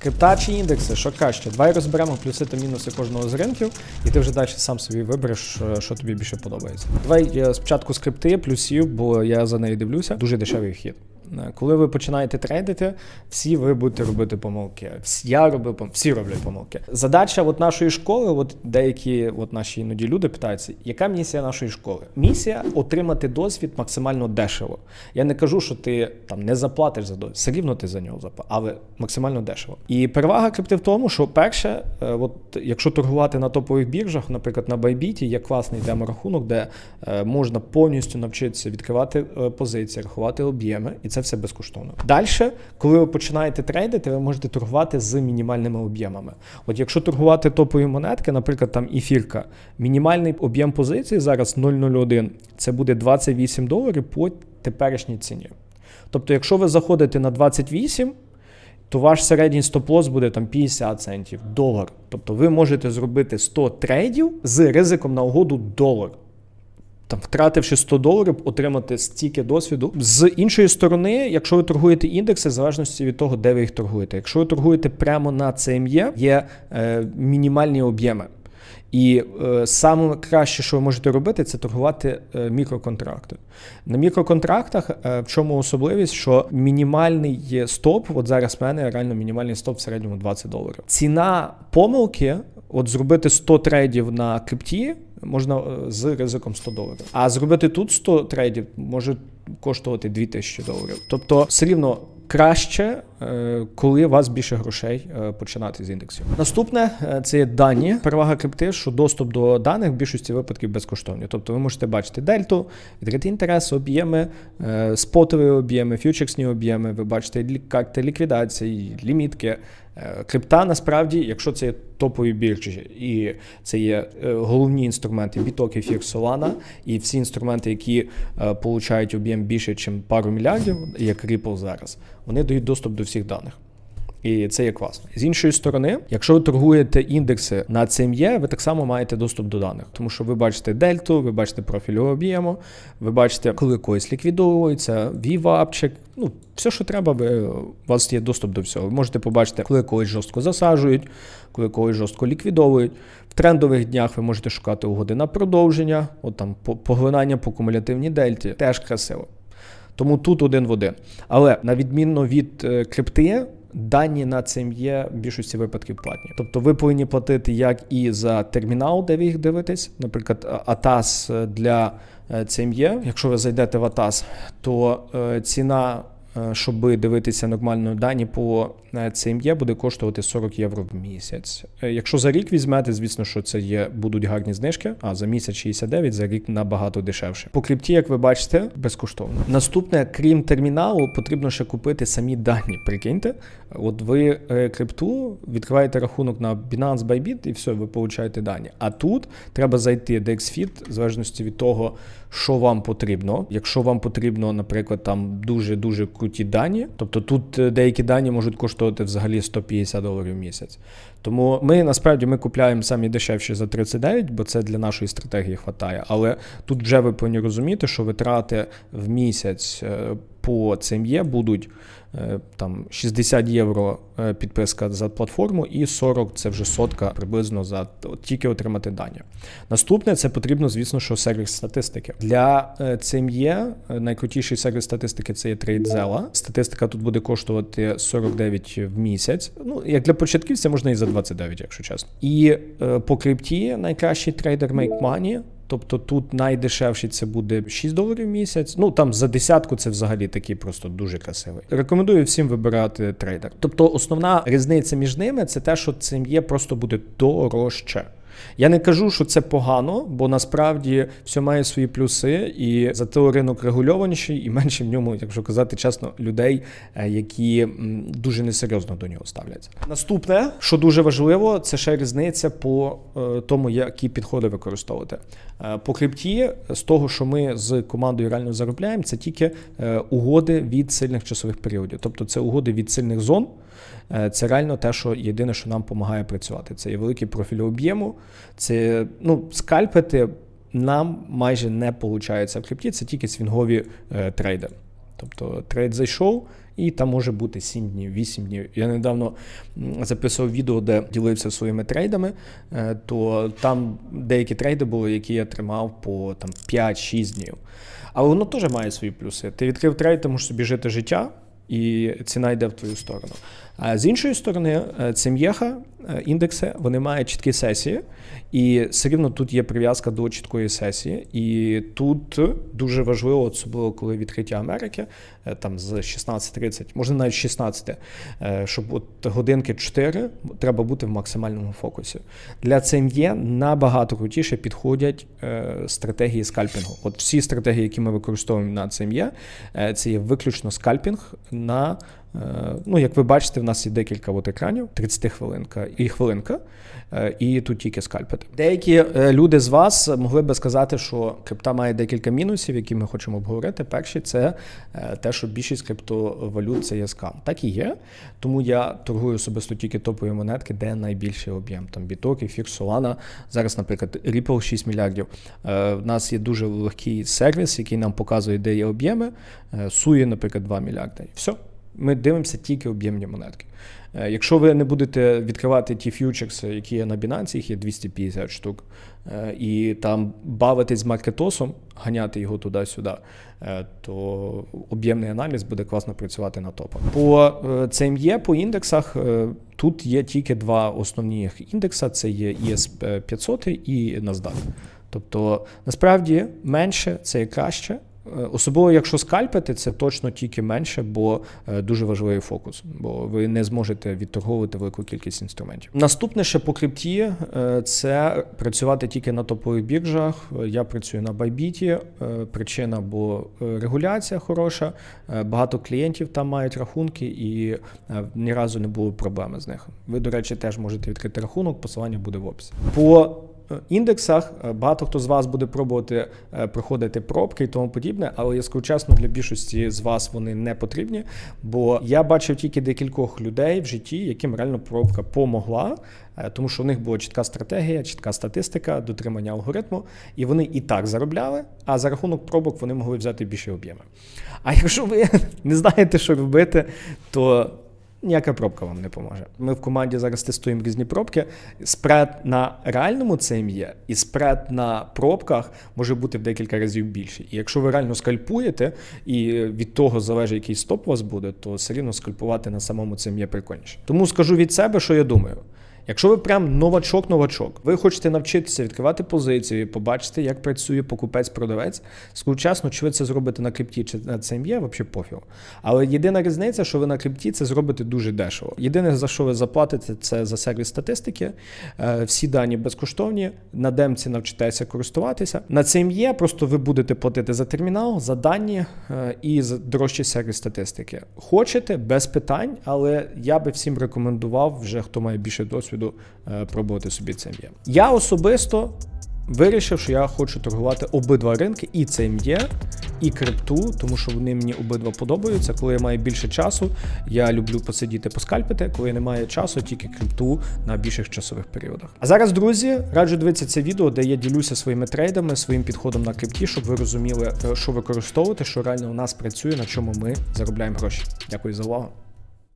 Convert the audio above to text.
Крипта чи індекси, що краще? Давай розберемо плюси та мінуси кожного з ринків, і ти вже далі сам собі вибереш, що тобі більше подобається. Давай спочатку з крипти, плюсів, бо я за нею дивлюся. Дуже дешевий вхід. Коли ви починаєте трейдити, всі ви будете робити помилки. Я робив помилки, всі роблять помилки. Задача нашої школи, деякі наші іноді люди питаються, яка місія нашої школи? Місія – отримати досвід максимально дешево. Я не кажу, що ти там не заплатиш за досвід, все рівно ти за нього заплатиш, але максимально дешево. І перевага крипти в тому, що перше, якщо торгувати на топових біржах, наприклад, на Bybit, є класний демо-рахунок, де можна повністю навчитися відкривати позиції, рахувати об'єми, і це все безкоштовно. Далі, коли ви починаєте трейдити, ви можете торгувати з мінімальними об'ємами. Якщо торгувати топові монетки, наприклад, там ефірка, мінімальний об'єм позиції зараз 0,01, це буде $28 по теперішній ціні. Тобто, якщо ви заходите на 28, то ваш середній стоп-лосс буде там 50 центів, $1. Тобто ви можете зробити 100 трейдів з ризиком на угоду $1. Там, втративши $100, отримати стільки досвіду. З іншої сторони, якщо ви торгуєте індекси, в залежності від того, де ви їх торгуєте. Якщо ви торгуєте прямо на CME, є мінімальні об'єми. І саме краще, що ви можете робити, це торгувати мікроконтракти. На мікроконтрактах в чому особливість, що мінімальний стоп, зараз в мене реально мінімальний стоп в середньому $20. Ціна помилки, зробити 100 трейдів на крипті, можна з ризиком $100. А зробити тут 100 трейдів може коштувати $2000. Тобто все рівно краще, коли у вас більше грошей починати з індексів. Наступне – це є дані. Перевага крипти, що доступ до даних в більшості випадків безкоштовний. Тобто ви можете бачити дельту, відкритий інтерес, об'єми, спотові об'єми, фьючерсні об'єми, ви бачите карти ліквідації, лімітки. Крипта, насправді, якщо це є топові біржі, і це є головні інструменти Bitok, Ефір, Solana, і всі інструменти, які получають об'єм більше, ніж пару мільярдів, як Ripple зараз, вони дають доступ до всіх даних. І це є класно. З іншої сторони, якщо ви торгуєте індекси на CME, ви так само маєте доступ до даних. Тому що ви бачите дельту, ви бачите профіль об'єму, ви бачите, коли когось ліквідовується, VWAP-чек, все, що треба, у вас є доступ до всього. Ви можете побачити, коли когось жорстко засаджують, коли когось жорстко ліквідовують. В трендових днях ви можете шукати угоди на продовження, поглинання по кумулятивній дельті. Теж красиво. Тому тут один в один. Але на відмінно від крипти, дані на CME в більшості випадків платні. Тобто ви повинні платити як і за термінал, де ви їх дивитесь, наприклад, ATAS для CME. Якщо ви зайдете в ATAS, то ціна, щоб дивитися нормально дані по CME, буде коштувати €40 в місяць. Якщо за рік візьмете, звісно, що це будуть гарні знижки, а за місяць 69, за рік набагато дешевше. По крипті, як ви бачите, безкоштовно. Наступне, крім терміналу, потрібно ще купити самі дані. Прикиньте, ви крипту, відкриваєте рахунок на Binance, Bybit і все, ви получаєте дані. А тут треба зайти DXFeed, в залежності від того, що вам потрібно. Якщо вам потрібно, наприклад, там дуже-дуже круті дані, тобто тут деякі дані можуть коштувати взагалі $150 в місяць. Тому ми купляємо самі дешевші за 39, бо це для нашої стратегії хватає. Але тут вже ви повинні розуміти, що витрати в місяць по CME будуть там €60 підписка за платформу і 40 це вже сотка приблизно за тільки отримати дані. Наступне, це потрібно, звісно, що сервіс статистики. Для CME найкрутіший сервіс статистики це є TradeZella. Статистика тут буде коштувати 49 в місяць. Як для початківця можна і за 29, якщо чесно. І по крипті найкращий трейдер Make Money. Тобто тут найдешевший це буде $6 в місяць. Там за десятку це взагалі такий просто дуже красивий. Рекомендую всім вибирати трейдер. Тобто основна різниця між ними це те, що CME просто буде дорожче. Я не кажу, що це погано, бо насправді все має свої плюси, і зате ринок регульованіший, і менше в ньому, якщо казати чесно, людей, які дуже несерйозно до нього ставляться. Наступне, що дуже важливо, це ще різниця по тому, які підходи використовувати. По крипті, з того, що ми з командою реально заробляємо, це тільки угоди від сильних часових періодів. Тобто це угоди від сильних зон. Це реально те, що єдине, що нам допомагає працювати. Це є великий профіль об'єму. Це, скальпити нам майже не виходить в крипті, це тільки свінгові трейди. Тобто трейд зайшов, і там може бути 7 днів, 8 днів. Я недавно записував відео, де ділився своїми трейдами, то там деякі трейди були, які я тримав по 5-6 днів. Але воно теж має свої плюси. Ти відкрив трейд, ти можеш собі жити життя, і ціна йде в твою сторону. А з іншої сторони, CME, індекси, вони мають чіткі сесії, і все рівно тут є прив'язка до чіткої сесії. І тут дуже важливо, особливо коли відкриття Америки, там з 16:30, можна навіть 16, щоб от годинки 4 треба бути в максимальному фокусі. Для CME набагато крутіше підходять стратегії скальпінгу. От всі стратегії, які ми використовуємо на CME, це є виключно скальпінг на, як ви бачите, в нас є декілька екранів, 30-хвилинка і хвилинка, і тут тільки скальпити. Деякі люди з вас могли би сказати, що крипта має декілька мінусів, які ми хочемо обговорити. Перший – це те, що більшість криптовалют – це є скам. Так і є, тому я торгую особисто тільки топові монетки, де найбільший об'єм. Там Bitok, Ефір, Solana, зараз, наприклад, Ripple 6 мільярдів. У нас є дуже легкий сервіс, який нам показує, де є об'єми. Sui, наприклад, 2 мільярди. Все. Ми дивимося тільки об'ємні монетки. Якщо ви не будете відкривати ті фьючерси, які є на Binance, їх є 250 штук, і там бавитись з маркетосом, ганяти його туди-сюди, то об'ємний аналіз буде класно працювати на топах. По CME, по індексах, тут є тільки два основні індекси, це є ES 500 і NASDAQ. Тобто, насправді, менше – це є краще. Особливо, якщо скальпити, це точно тільки менше, бо дуже важливий фокус, бо ви не зможете відторговувати велику кількість інструментів. Наступне ще по крипті – це працювати тільки на топових біржах. Я працюю на Bybit, причина, бо регуляція хороша, багато клієнтів там мають рахунки і ні разу не було проблеми з них. Ви, до речі, теж можете відкрити рахунок, посилання буде в описі. По індексах багато хто з вас буде пробувати проходити пробки і тому подібне, але я скажу чесно, для більшості з вас вони не потрібні, бо я бачив тільки декількох людей в житті, яким реально пробка помогла, тому що у них була чітка стратегія, чітка статистика, дотримання алгоритму, і вони і так заробляли, а за рахунок пробок вони могли взяти більші об'єми. А якщо ви не знаєте, що робити, то ніяка пробка вам не поможе. Ми в команді зараз тестуємо різні пробки. Спред на реальному CME і спред на пробках може бути в декілька разів більший. І якщо ви реально скальпуєте, і від того залежить, який стоп у вас буде, то все рівно скальпувати на самому CME прикольніше. Тому скажу від себе, що я думаю. Якщо ви прям новачок, ви хочете навчитися відкривати позиції, побачити, як працює покупець-продавець, скажу чесно, чи ви це зробите на крипті чи на CME, взагалі пофіг. Але єдина різниця, що ви на крипті це зробите дуже дешево. Єдине, за що ви заплатите, це за сервіс статистики. Всі дані безкоштовні, на демці навчитеся користуватися. На CME просто ви будете платити за термінал, за дані і за дорожчий сервіс статистики. Хочете, без питань, але я би всім рекомендував, вже хто має більше досвіду, пробувати собі CME. Я особисто вирішив, що я хочу торгувати обидва ринки, і CME, і крипту, тому що вони мені обидва подобаються. Коли я маю більше часу, я люблю посидіти, поскальпити. Коли немає часу, тільки крипту на більших часових періодах. А зараз, друзі, раджу дивитися це відео, де я ділюся своїми трейдами, своїм підходом на крипті, щоб ви розуміли, що використовувати, що реально у нас працює, на чому ми заробляємо гроші. Дякую за увагу.